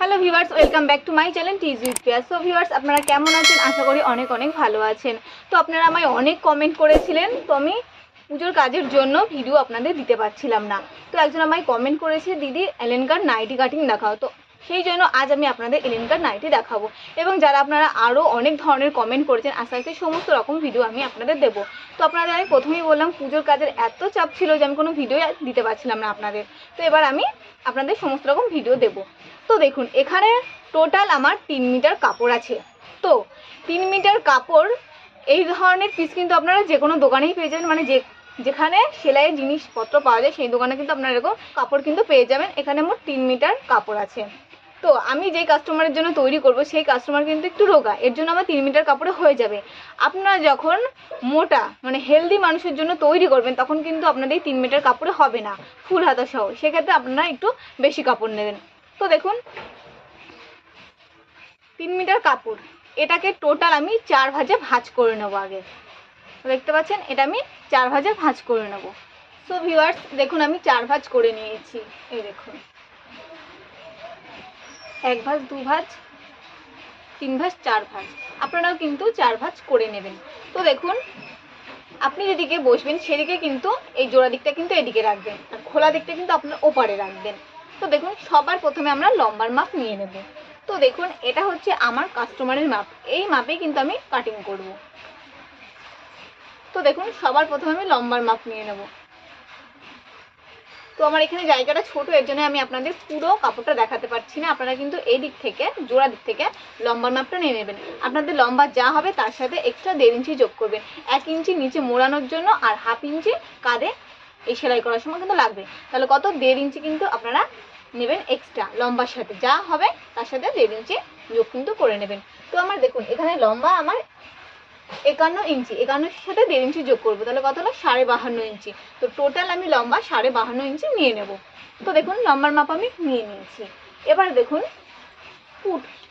Hello viewers, welcome back to my channel teas with Piya. So viewers, আপনারা কেমন আছেন? আশা করি অনেক অনেক ভালো আছেন। তো আপনারা আমায় অনেক কমেন্ট করেছিলেন, তো আমি পুজোর কাজের জন্য ভিডিও আপনাদের দিতে পারছিলাম না। তো একজন আমায় কমেন্ট করেছে, দিদি এলেনকার নাইটি কাটিং দেখাও। তো সেই জন্য আজ আমি আপনাদের এলেনকার নাইটি দেখাবো। এবং যারা আপনারা আরও অনেক ধরনের কমেন্ট করেছেন, আস্তে আস্তে সমস্ত রকম ভিডিও আমি আপনাদের দেবো। তো আপনাদের আমি প্রথমেই বললাম, পুজোর কাজের এত চাপ ছিল যে আমি কোনো ভিডিও দিতে পারছিলাম না আপনাদের। তো এবার আমি আপনাদের সমস্ত রকম ভিডিও দেবো। তো দেখুন, এখানে টোটাল আমার 3 মিটার কাপড় আছে। তো 3 মিটার কাপড়, এই ধরনের পিস কিন্তু আপনারা যে কোনো দোকানেই পেয়ে যাবেন, মানে যেখানে সেলাইয়ের জিনিসপত্র পাওয়া যায় সেই দোকানে কিন্তু আপনারা এরকম কাপড় কিন্তু পেয়ে যাবেন। এখানে মোট 3 মিটার কাপড় আছে। তো আমি যেই কাস্টমারের জন্য তৈরি করব সেই কাস্টমার কিন্তু একটু রোগা, এর জন্য আমার 3 মিটার কাপড়ে হয়ে যাবে। আপনারা যখন মোটা মানে হেলদি মানুষের জন্য তৈরি করবেন তখন কিন্তু আপনাদের 3 মিটার কাপড়ে হবে না, ফুল হাতা সহ। সেক্ষেত্রে আপনারা একটু বেশি কাপড় নেবেন। তো দেখুন, 3 মিটার কাপড়, এটাকে টোটাল আমি 4 ভাঁজে ভাঁজ করে নেব। আগে দেখতে পাচ্ছেন, এটা আমি 4 ভাঁজে ভাঁজ করে নেব। সো ভিউয়ার্স, দেখুন আমি 4 ভাঁজ করে নিয়েছি। এই দেখুন, 1 ভাঁজ, 2 ভাঁজ, 3 ভাঁজ, 4 ভাঁজ। আপনারাও কিন্তু 4 ভাঁজ করে নেবেন। তো দেখুন, আপনি যেদিকে বসবেন সেদিকে কিন্তু এই জোড়া দিকটা কিন্তু এদিকে রাখবেন, আর খোলা দিকটা কিন্তু আপনার ওপারে রাখবেন। তো দেখুন, সবার প্রথমে আমরা লম্বার মাপ নিয়ে নেব। তো দেখুন, এটা হচ্ছে আমার কাস্টমারের মাপ, এই মাপেই কিন্তু আমি কাটিং করব। তো দেখুন, সবার প্রথমে আমি লম্বার মাপ নিয়ে নেব। তো আমার এখানে জায়গাটা ছোট, এর জন্য আমি আপনাদের পুরো কাপড়টা দেখাতে পারছি না। আপনারা কিন্তু এই দিক থেকে, জোড়া দিক থেকে লম্বার মাপটা নিয়ে নেবেন। আপনাদের লম্বা যা হবে তার সাথে এক্সট্রা 1.5 ইঞ্চি যোগ করবেন। 1 ইঞ্চি নিচে মোড়ানোর জন্য, আর 1/2 ইঞ্চি কাঁধে এই সেলাই করার সময় কিন্তু লাগবে। তাহলে কত, 1.5 ইঞ্চি কিন্তু আপনারা নেবেন এক্সট্রা। লম্বার সাথে যা হবে তার সাথে 1.5 ইঞ্চি যোগ কিন্তু করে নেবেন। তো আমার দেখুন, এখানে লম্বা আমার 51 ইঞ্চি, 51 সাথে 1.5 ইঞ্চি যোগ করবো, তাহলে কত হলো, 52.5 ইঞ্চি। তো টোটাল আমি লম্বা 52.5 ইঞ্চি নিয়ে নেব। তো দেখুন, লম্বার মাপ আমি নিয়ে নিয়েছি। এবার দেখুন,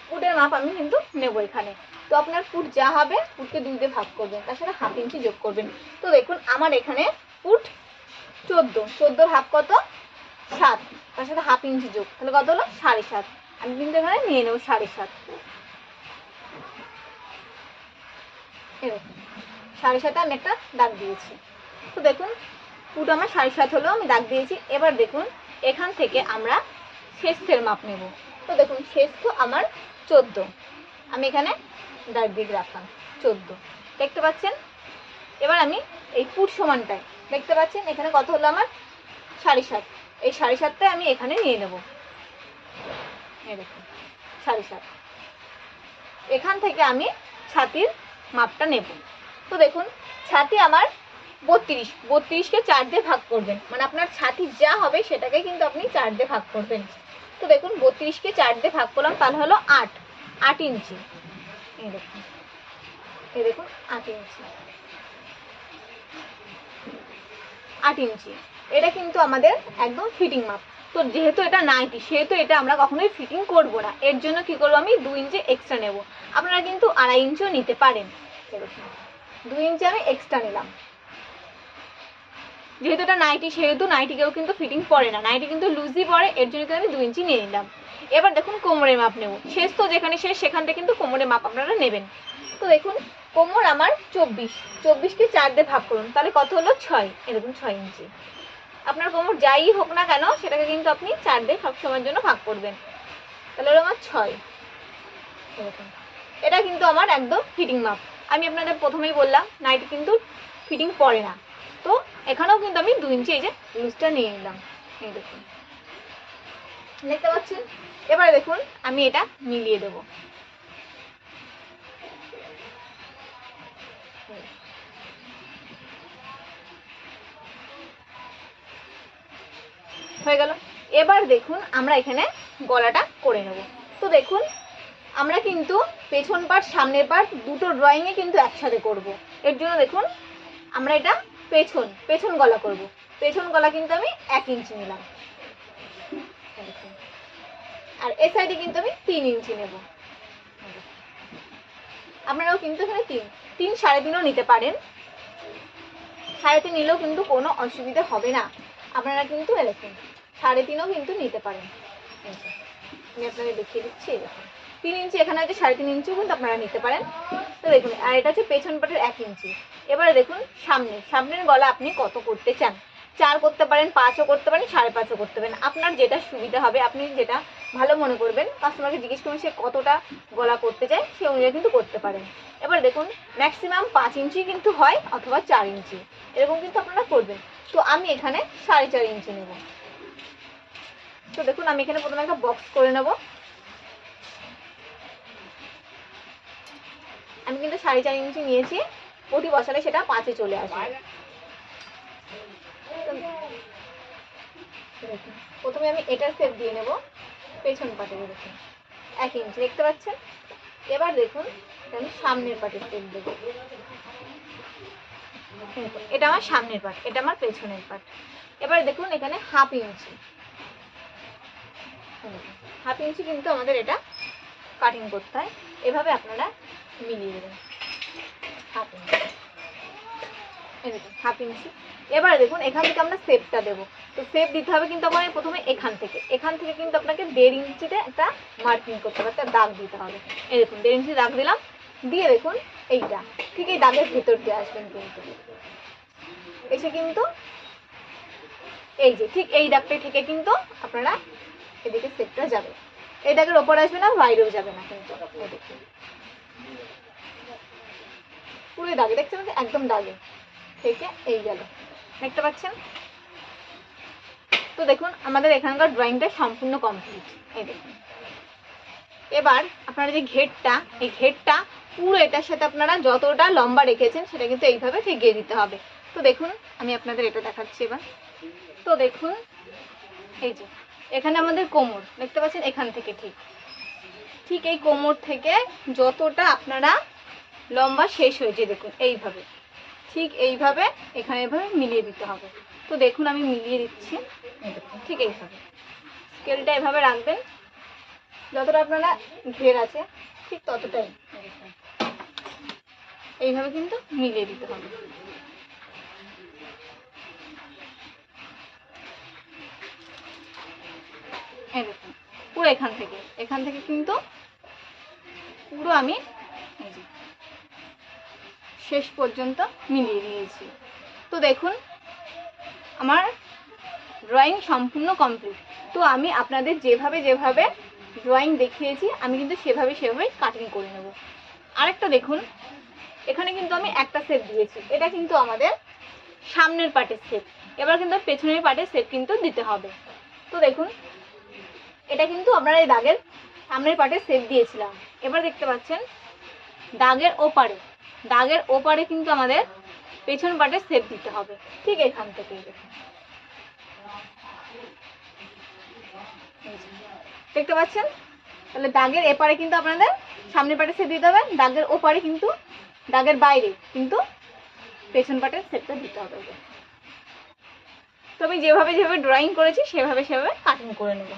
ফুটের মাপ আমি কিন্তু নেব এখানে। তো আপনার ফুট যা হবে, ফুটকে 2 দিয়ে ভাগ করবেন, তার সাথে 1/2 ইঞ্চি যোগ করবেন। তো দেখুন, আমার এখানে ফুট 14 ভাগ কত, 7, তার সাথে 1/2 ইঞ্চি যোগ, তাহলে কত হলো, 7.5। আমি কিন্তু এখানে নিয়ে নেব 7.5। এরকম 7.5 আমি একটা দাগ দিয়েছি। তো দেখুন, ফুট আমার 7.5 হলো, আমি দাগ দিয়েছি। এবার দেখুন, এখান থেকে আমরা শেষের মাপ নেব। তো দেখুন, শেষ তো আমার 14, আমি এখানে দাগ দিয়ে রাখলাম 14, দেখতে পাচ্ছেন। এবার আমি এই ফুট সমানটায় দেখতে পাচ্ছেন এখানে কত হলো, আমার 7.5। এই 7.5টাই আমি এখানে নিয়ে নেব। এই দেখুন 7.5, এখান থেকে আমি ছাতির মাপটা নেব। তো দেখুন, ছাতি আমার 32কে 4 দিয়ে ভাগ করবেন, মানে আপনার ছাতি যা হবে সেটাকে কিন্তু আপনি 4 দিয়ে ভাগ করবেন। তো দেখুন, 32কে 4 দিয়ে ভাগ করলাম, তাহলে হলো 8 ইঞ্চি। এই দেখুন, 8 ইঞ্চি, 8 ইঞ্চি। এটা কিন্তু আমাদের একদম ফিটিং মাপ। তো যেহেতু এটা নাইটি, সেহেতু এটা আমরা কখনোই ফিটিং করব না। এর জন্য কি করবো, আমি 2 ইঞ্চি এক্সট্রা নেব। আপনারা কিন্তু 2.5 ইঞ্চিও নিতে পারেন। 2 ইঞ্চি আমি এক্সট্রা নিলাম। যেহেতু এটা নাইটি, সেহেতু নাইটিকেও কিন্তু ফিটিং পড়ে না, নাইটি কিন্তু লুজই পড়ে, এর জন্য আমি 2 ইঞ্চি নিয়ে নিলাম। এবার দেখুন, কোমরের মাপ নেব। শেষ তো যেখানে শেষ, সেখান থেকে কিন্তু কোমরের মাপ আপনারা নেবেন। তো দেখুন, কোমর আমার 24কে 4 দিয়ে ভাগ করুন, তাহলে কত হলো, 6। এরকম 6 ইঞ্চি। আপনার কোমর যাই হোক না কেন, সেটাকে কিন্তু আপনি 4 দিয়ে সবসময়ের জন্য ভাগ করবেন, তাহলে হলো আমার 6। এরকম, এটা কিন্তু আমার একদম ফিটিং মাপ। আমি আপনাদের প্রথমেই বললাম, নাইটি কিন্তু ফিটিং পড়ে না। তো এখানেও কিন্তু আমি 2 ইঞ্চি এই যে লুজটা নিয়ে নিলাম। এই দেখুন, দেখতে পাচ্ছেন। এবারে দেখুন, আমি এটা মিলিয়ে দেব। হয়ে গেল। এবার দেখুন, আমরা এখানে গলাটা করে নেব। তো দেখুন, আমরা কিন্তু পেছন পার্ট সামনের পার্ট দুটো ড্রয়িংয়ে কিন্তু একসাথে করব। এর জন্য দেখুন, আমরা এটা পেছন গলা করব। পেছন গলা কিন্তু আমি 1 ইঞ্চি নিলাম, আর এই সাইডে কিন্তু আমি 3 ইঞ্চি নেব। আপনারাও কিন্তু এখানে 3, 3.5 নিতে পারেন। 3.5 নিলেও কিন্তু কোনো অসুবিধা হবে না। আপনারা কিন্তু এরকম 3.5 কিন্তু নিতে পারেন। আমি আপনাদের দেখিয়ে দিচ্ছি। দেখুন 3 ইঞ্চি এখানে আছে, 3.5 ইঞ্চিও কিন্তু আপনারা নিতে পারেন। তো দেখুন, আর এটা হচ্ছে পেছন পাটের 1 ইঞ্চি। এবারে দেখুন সামনের গলা আপনি কত করতে চান, 4 করতে পারেন, 5ও করতে পারেন, 5.5ও করতে পারেন, আপনার যেটা সুবিধা হবে, আপনি যেটা ভালো মনে করবেন, কাস্টমারকে জিজ্ঞেস করুন সে কতটা গলা করতে চায়, সে অনুযায়ী কিন্তু করতে পারেন। এবার দেখুন ম্যাক্সিমাম 5 ইঞ্চি কিন্তু হয় অথবা 4 ইঞ্চি, এরকম কিন্তু আপনারা করবেন। তো আমি এখানে 4.5 ইঞ্চি নেব। তো দেখুন আমি এখানে প্রথমে একটা বক্স করে নেব। আমি কিন্তু 4.5 ইঞ্চি নিয়েছি, পটি বসালে সেটা 5-এ চলে আসবে। প্রথমে আমি এটার শেপ দিয়ে নেব পেছন পাটে, দেখুন 1 ইঞ্চি দেখতে পাচ্ছেন। এবার দেখুন আমি সামনের পাটের শেপ দেবো। এটা আমার সামনের পাট, এটা আমার পেছনের পাট। এবার দেখুন এখানে 1/2 ইঞ্চি, 1/2 ইঞ্চি কিন্তু আমাদের এটা কাটিং করতে হয়। এভাবে আপনারা মিলিয়ে দেবেন 1/2 ইঞ্চি, এরকম 1/2 ইঞ্চি। এবার দেখুন এখান থেকে আমরা শেপটা দেবো। তো শেপ দিতে হবে কিন্তু আমাদের প্রথমে এখান থেকে কিন্তু আপনাকে 1.5 ইঞ্চিতে একটা মার্কিং করতে হবে, একটা দাগ দিতে হবে। এই দেখুন 1.5 ইঞ্চি দাগ দিলাম, দিয়ে দেখুন এইটা ঠিক এই দাগের ভেতর দিয়ে আসবেন, কিন্তু এসে কিন্তু এই যে ঠিক এই দাগটা থেকে কিন্তু আপনারা এদিকে শেপটা যাবে, এই দাগের ওপর আসবে না, বাইরেও যাবে না কিন্তু। দেখুন পুরো দাগে দেখছেন, একদম দাগে থেকে এই গেল, দেখতে পাচ্ছেন। তো দেখুন আমাদের এখানকার ড্রয়িংটা সম্পূর্ণ কমপ্লিট। এই দেখুন এবার আপনারা যে ঘেরটা, এই ঘেরটা পুরো এটার সাথে আপনারা যতটা লম্বা রেখেছেন সেটা কিন্তু এইভাবে ঠেকিয়ে দিতে হবে। তো দেখুন আমি আপনাদের এটা দেখাচ্ছি এবার। তো দেখুন এই যে এখানে আমাদের কোমর দেখতে পাচ্ছেন, এখান থেকে ঠিক এই কোমর থেকে যতটা আপনারা লম্বা শেষ হয়েছে দেখুন এইভাবে, ঠিক এইভাবে এখানে এভাবে মিলিয়ে দিতে হবে। তো দেখুন আমি মিলিয়ে দিচ্ছি, ঠিক এইভাবে স্কেলটা এভাবে রাখবেন, যতটা আপনারা ঘের আছে ঠিক ততটাই এইভাবে কিন্তু মিলিয়ে দিতে হবে। এই দেখুন পুরো এখান থেকে কিন্তু পুরো আমি শেষ পর্যন্ত মিলিয়ে দিয়েছি। তো দেখুন আমার ড্রয়িং সম্পূর্ণ কমপ্লিট। তো আমি আপনাদের যেভাবে ড্রয়িং দেখিয়েছি আমি কিন্তু সেভাবে কাটিং করে নেব। আরেকটা দেখুন এখানে কিন্তু আমি একটা শেপ দিয়েছি, এটা কিন্তু আমাদের সামনের পার্টের শেপ। এবার কিন্তু পেছনের পার্টের শেপ কিন্তু দিতে হবে। তো দেখুন এটা কিন্তু আমরা এই দাগের সামনের পার্টের শেপ দিয়েছিলাম। এবার দেখতে পাচ্ছেন দাগের ওপারে কিন্তু আমাদের পেছন পার্টের শেপ দিতে হবে, ঠিক এখান থেকে দেখুন দেখতে পাচ্ছেন। তাহলে দাগের এপারে কিন্তু আপনাদের সামনের পার্টের শেপ দিতে হবে, দাগের ওপারে কিন্তু দাগের বাইরে কিন্তু পেছন পার্টের শেপটা দিতে হবে। তো আমি যেভাবে ড্রয়িং করেছি সেভাবে কাটিং করে নেব।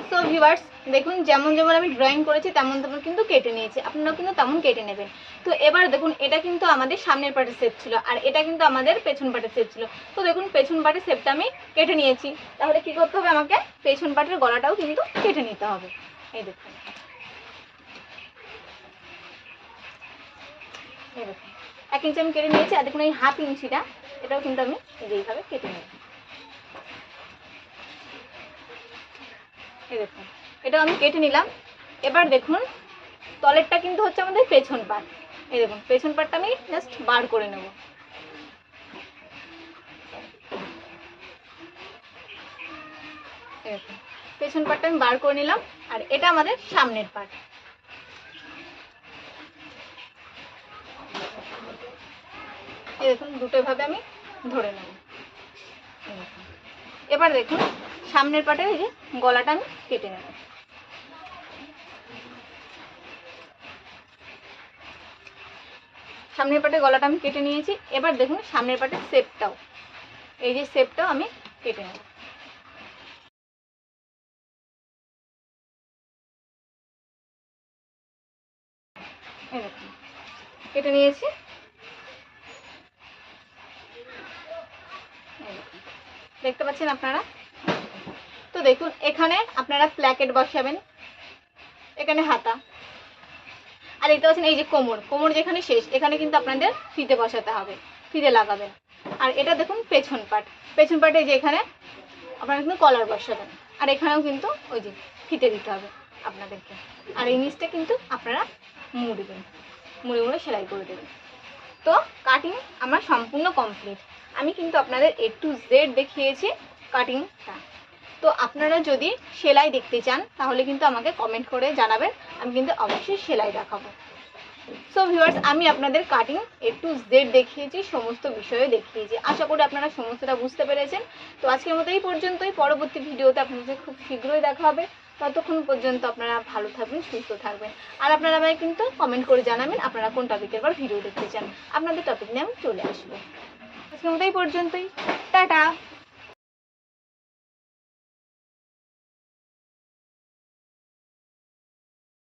সো ভিউয়ার্স দেখুন যেমন আমি ড্রয়িং করেছি তেমন কিন্তু কেটে নিয়েছি, আপনারাও কিন্তু তেমন কেটে নেবেন। তো এবার দেখুন এটা কিন্তু আমাদের সামনের পার্টের শেপ ছিল, আর এটা কিন্তু আমাদের পেছন পার্টের শেপ ছিল। তো দেখুন পেছন পার্টের শেপটা আমি কেটে নিয়েছি, তাহলে কি করতে হবে, আমাকে পেছন পার্টের গলাটাও কিন্তু কেটে নিতে হবে। এই দেখুন 1 ইঞ্চি আমি কেটে নিয়েছি, আর দেখুন এই 1/2 ইঞ্চিটা এটাও কিন্তু আমি এইভাবে কেটে নেব। এই দেখুন এটাও আমি কেটে নিলাম। এবার দেখুন তলেরটা কিন্তু হচ্ছে আমাদের পেছন পার্ট। এই দেখুন পেছন পার্টটা আমি জাস্ট বার করে নেব। এই দেখুন পেছন পার্টটা আমি বার করে নিলাম, আর এটা আমাদের সামনের পার্ট। এই দেখুন দুটো ভাবে আমি ধরে নেব। এবার দেখুন সামনের পার্টের এই যে গলাটা আমি কেটে নেব। সামনের পার্টের গলাটা আমি কেটে নিয়েছি। এবার দেখুন সামনের পার্টের শেপটাও, এই যে শেপটাও আমি কেটে নেব। এই দেখুন কেটে নিয়েছি। দেখতে পাচ্ছেন আপনারা। তো দেখুন এখানে আপনারা প্ল্যাকেট বসাবেন, এখানে হাতা, আর দেখতে পাচ্ছেন এই যে কোমর, কোমর যেখানে শেষ এখানে কিন্তু আপনাদের ফিতে বসাতে হবে, ফিতে লাগাবেন। আর এটা দেখুন পেছন পাট, পেছন পাটে যে এখানে আপনারা কিন্তু কলার বসাবেন, আর এখানেও কিন্তু ওই যে ফিতে দিতে হবে আপনাদেরকে। আর এই নিচটা কিন্তু আপনারা মুড়বেন, মুড়ে মুড়ে সেলাই করে দেবেন। তো কাটিং আমার সম্পূর্ণ কমপ্লিট। আমি কিন্তু আপনাদের A to Z দেখিয়েছি কাটিংটা। তো আপনারা যদি সেলাই দেখতে চান তাহলে কিন্তু আমাকে কমেন্ট করে জানাবেন, আমি কিন্তু অবশ্যই সেলাই দেখাবো। সো ভিউয়ার্স, আমি আপনাদের কাটিং A to Z দেখিয়েছি, সমস্ত বিষয়ে দেখিয়েছি। আশা করি আপনারা সমস্তটা বুঝতে পেরেছেন। তো আজকের মতো এই পর্যন্তই। পরবর্তী ভিডিওতে আপনাদের খুব শীঘ্রই দেখা হবে। ততক্ষণ পর্যন্ত আপনারা ভালো থাকবেন, সুস্থ থাকবেন। আর আপনারা আমায় কিন্তু কমেন্ট করে জানাবেন আপনারা কোন টপিকের পর ভিডিও দেখতে চান। আপনাদের টপিক নিয়ে আমি চলে আসবো। আজকের মতো এই পর্যন্তই। টাটা।